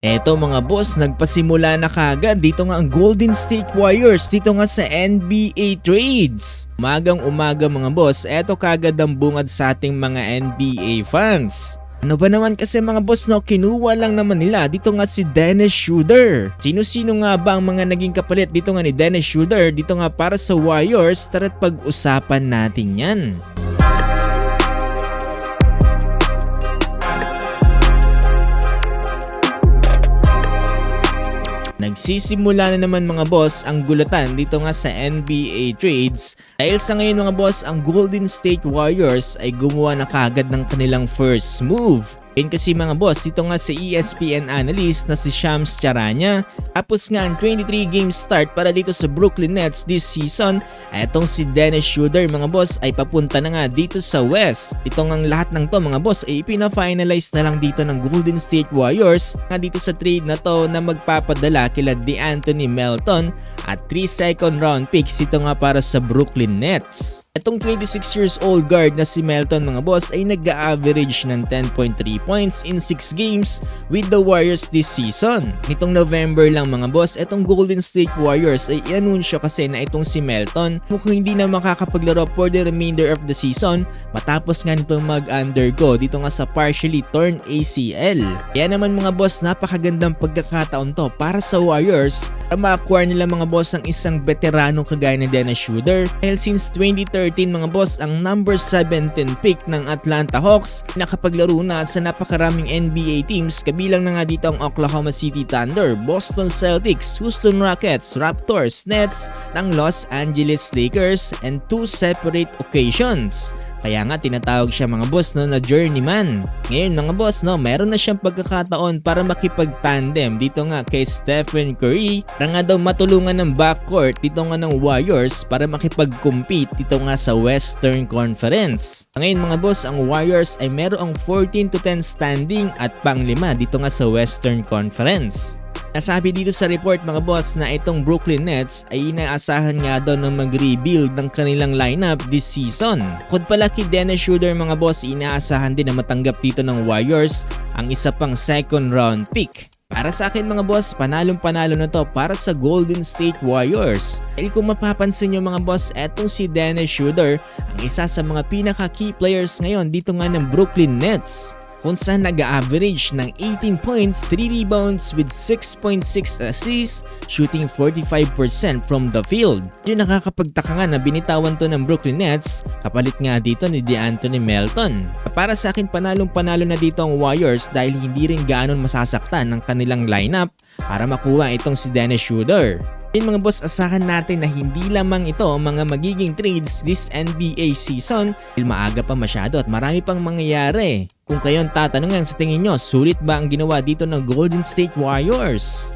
Eto mga boss, nagpasimula na kagad dito nga ang Golden State Warriors dito nga sa NBA trades. Umagang umaga mga boss, eto kagad ang bungad sa ating mga NBA fans. Ano ba naman kasi mga boss no, kinuha lang naman nila dito nga si Dennis Schroeder. Sino-sino nga ba ang mga naging kapalit dito nga ni Dennis Schroeder dito nga para sa Warriors? Tara't pag-usapan natin yan. Nagsisimula na naman mga boss ang gulatan dito nga sa NBA trades dahil sa ngayon mga boss ang Golden State Warriors ay gumawa na kagad ng kanilang first move. Yan kasi mga boss dito nga sa ESPN analyst na si Shams Charania, tapos nga ang 23 game start para dito sa Brooklyn Nets this season. Etong si Dennis Schroeder mga boss ay papunta na nga dito sa West. Itong ang lahat ng to mga boss ay ipina-finalize na lang dito ng Golden State Warriors nga dito sa trade na to na magpapadala kila DeAnthony Melton at 3 second round picks ito nga para sa Brooklyn Nets. Itong 26 years old guard na si Melton mga boss ay nag-average ng 10.3 points in 6 games with the Warriors this season. Nitong November lang mga boss, itong Golden State Warriors ay i-anunsyo kasi na itong si Melton mukhang hindi na makakapaglaro for the remainder of the season matapos nga nitong mag-undergo dito nga sa partially torn ACL. Kaya naman mga boss, napakagandang pagkakataon to para sa Warriors para ma-acquire nila mga boss ang isang veteranong kagaya ni Dennis Schroeder dahil since 2013 mga boss ang number 17 pick ng Atlanta Hawks nakapaglaro na sa napakaraming NBA teams kabilang na nga dito ang Oklahoma City Thunder, Boston Celtics, Houston Rockets, Raptors, Nets, ng Los Angeles Lakers and 2 separate occasions. Kaya nga tinatawag siya mga boss no, na journeyman. Ngayon mga boss no, meron na siyang pagkakataon para makipag-tandem dito nga kay Stephen Curry para nga daw matulungan ng backcourt dito nga ng Warriors para makipag-compete dito nga sa Western Conference. Ngayon mga boss, ang Warriors ay merong 14-10 standing at pang-5 dito nga sa Western Conference. Nasabi dito sa report mga boss na itong Brooklyn Nets ay inaasahan nga daw na mag-rebuild ng kanilang lineup this season. Bukod pala kay Dennis Schroeder mga boss, inaasahan din na matanggap dito ng Warriors ang isa pang second round pick. Para sa akin mga boss, panalong-panalo na to para sa Golden State Warriors. Dahil kung mapapansin nyo mga boss, etong si Dennis Schroeder ang isa sa mga pinaka-key players ngayon dito nga ng Brooklyn Nets, kung saan nag-average ng 18 points, 3 rebounds with 6.6 assists, shooting 45% from the field. Yung nakakapagtaka nga na binitawan to ng Brooklyn Nets, kapalit nga dito ni DeAnthony Melton. Para sa akin, panalong-panalo na dito ang Warriors dahil hindi rin ganoon masasaktan ng kanilang lineup para makuha itong si Dennis Schroeder. Yun mga boss, asahan natin na hindi lamang ito ang mga magiging trades this NBA season dahil maaga pa masyado at marami pang mangyayari. Kung kayo ang tatanungan sa tingin nyo, sulit ba ang ginawa dito ng Golden State Warriors?